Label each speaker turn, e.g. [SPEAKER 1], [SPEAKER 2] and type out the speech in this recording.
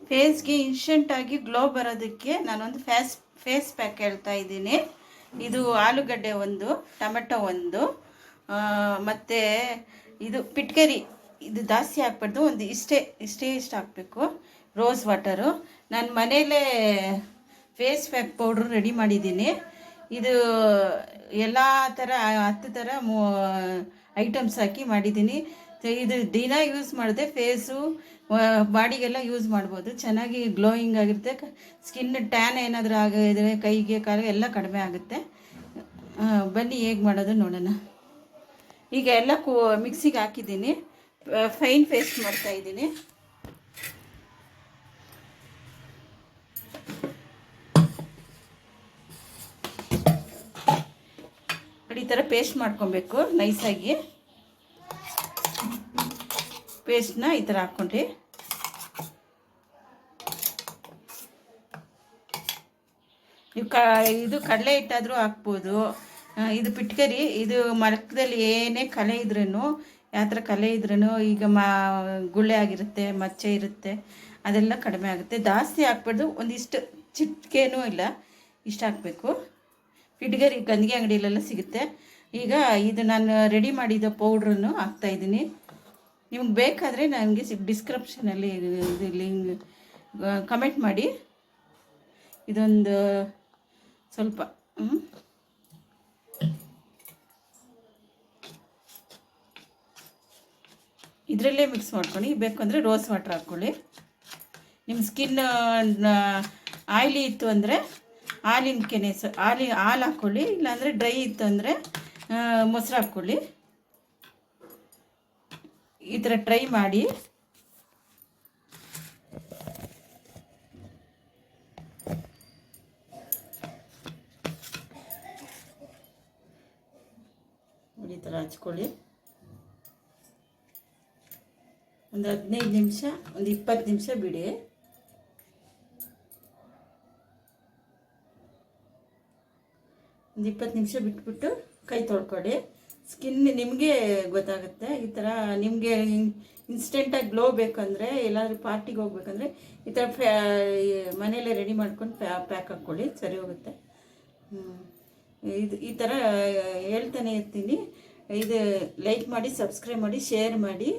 [SPEAKER 1] ಫೇಸ್ಗೆ ಇನ್ಸ್ಟೆಂಟಾಗಿ glow ಬರೋದಕ್ಕೆ ನಾನೊಂದು face pack ಹೇಳ್ತಾ ಇದ್ದೀನಿ. ಇದು ಆಲೂಗಡ್ಡೆ ಒಂದು, ಟೊಮೆಟೊ ಒಂದು, ಮತ್ತು ಇದು ಪಿಟ್ಕರಿ, ಇದು ಜಾಸ್ತಿ ಹಾಕ್ಬಾರ್ದು, ಒಂದು ಇಷ್ಟೇ ಹಾಕಬೇಕು. Rose water. ನಾನು ಮನೆಯಲ್ಲೇ ಫೇಸ್ ಪ್ಯಾಕ್ ಪೌಡ್ರು ರೆಡಿ ಮಾಡಿದ್ದೀನಿ. ಇದು ಎಲ್ಲ ಥರ 10 ಥರ ಐಟಮ್ಸ್ ಹಾಕಿ ಮಾಡಿದ್ದೀನಿ. ಇದು ದಿನ ಯೂಸ್ ಮಾಡಿದೆ ಫೇಸು ಬಾಡಿಗೆಲ್ಲ ಯೂಸ್ ಮಾಡ್ಬೋದು. ಚೆನ್ನಾಗಿ ಗ್ಲೋಯಿಂಗ್ ಆಗಿರುತ್ತೆ. ಸ್ಕಿನ್ ಟ್ಯಾನ್ ಏನಾದರೂ ಆಗಿದ್ರೆ ಕೈಗೆ ಕಾಲಿಗೆ ಎಲ್ಲ ಕಡಿಮೆ ಆಗುತ್ತೆ. ಬನ್ನಿ ಹೇಗೆ ಮಾಡೋದು ನೋಡೋಣ. ಈಗ ಎಲ್ಲ ಮಿಕ್ಸಿಗೆ ಹಾಕಿದ್ದೀನಿ. ಫೈನ್ ಪೇಸ್ಟ್ ಮಾಡ್ತಾಯಿದ್ದೀನಿ. ಈ ಥರ ಪೇಸ್ಟ್ ಮಾಡ್ಕೊಬೇಕು ನೈಸಾಗಿ. ಪೇಸ್ಟ್ನ ಈ ಥರ ಹಾಕ್ಕೊಂಡು ನೀವು ಇದು ಕಡಲೆ ಹಿಟ್ಟಾದರೂ ಹಾಕ್ಬೋದು. ಇದು ಪಿಟ್ಕರಿ, ಇದು ಮರಕದಲ್ಲಿ ಏನೇ ಕಲೆ ಇದ್ರೂ, ಯಾವ ಥರ ಕಲೆ ಇದ್ರೂ, ಈಗ ಗುಳ್ಳೆ ಆಗಿರುತ್ತೆ, ಮಚ್ಚೆ ಇರುತ್ತೆ, ಅದೆಲ್ಲ ಕಡಿಮೆ ಆಗುತ್ತೆ. ಜಾಸ್ತಿ ಹಾಕ್ಬಾರ್ದು, ಒಂದಿಷ್ಟು ಚಿಟಿಕೆನೂ ಇಲ್ಲ, ಇಷ್ಟು ಹಾಕಬೇಕು. ಪಿಟ್ಕರಿ ಗಂದಿಗೆ ಅಂಗಡಿಯಲ್ಲೆಲ್ಲ ಸಿಗುತ್ತೆ. ಈಗ ಇದು ನಾನು ರೆಡಿ ಮಾಡಿದ ಪೌಡ್ರನ್ನು ಹಾಕ್ತಾಯಿದ್ದೀನಿ. ನಿಮ್ಗೆ ಬೇಕಾದರೆ ನನಗೆ ಡಿಸ್ಕ್ರಿಪ್ಷನಲ್ಲಿ ಇದು ಲಿಂಕ್ ಕಮೆಂಟ್ ಮಾಡಿ. ಇದೊಂದು ಸ್ವಲ್ಪ ಇದರಲ್ಲೇ ಮಿಕ್ಸ್ ಮಾಡ್ಕೊಳ್ಳಿ. ಬೇಕು ಅಂದರೆ ರೋಸ್ ವಾಟರ್ ಹಾಕ್ಕೊಳ್ಳಿ. ನಿಮ್ಮ ಸ್ಕಿನ್ ಆಯ್ಲಿ ಇತ್ತು ಅಂದರೆ ಹಾಲಿನ ಕೆನೆ ಹಾಲು ಹಾಕ್ಕೊಳ್ಳಿ. ಇಲ್ಲಾಂದರೆ ಡ್ರೈ ಇತ್ತು ಅಂದರೆ ಮೊಸರು ಹಾಕ್ಕೊಳ್ಳಿ. ಈ ಥರ ಟ್ರೈ ಮಾಡಿ. ಈ ಥರ ಹಚ್ಕೊಳ್ಳಿ. ಒಂದು 15 ನಿಮಿಷ, ಒಂದು 20 ನಿಮಿಷ ಬಿಡಿ. ಒಂದು 20 ನಿಮಿಷ ಬಿಟ್ಬಿಟ್ಟು ಕೈ ತೊಳ್ಕೊಳ್ಳಿ. ಸ್ಕಿನ್ ನಿಮಗೆ ಗೊತ್ತಾಗುತ್ತೆ. ಈ ಥರ ನಿಮಗೆ ಇನ್ಸ್ಟೆಂಟಾಗಿ ಗ್ಲೋ ಬೇಕಂದರೆ, ಎಲ್ಲಾದರೂ ಪಾರ್ಟಿಗೆ ಹೋಗ್ಬೇಕಂದ್ರೆ ಈ ಥರ ಮನೆಯಲ್ಲೇ ರೆಡಿ ಮಾಡ್ಕೊಂಡು ಪ್ಯಾಕ್ ಹಾಕ್ಕೊಳ್ಳಿ, ಸರಿ ಹೋಗುತ್ತೆ. ಈ ಥರ ಹೇಳ್ತಾನೆ ಇರ್ತೀನಿ. ಇದು ಲೈಕ್ ಮಾಡಿ, ಸಬ್ಸ್ಕ್ರೈಬ್ ಮಾಡಿ, ಶೇರ್ ಮಾಡಿ.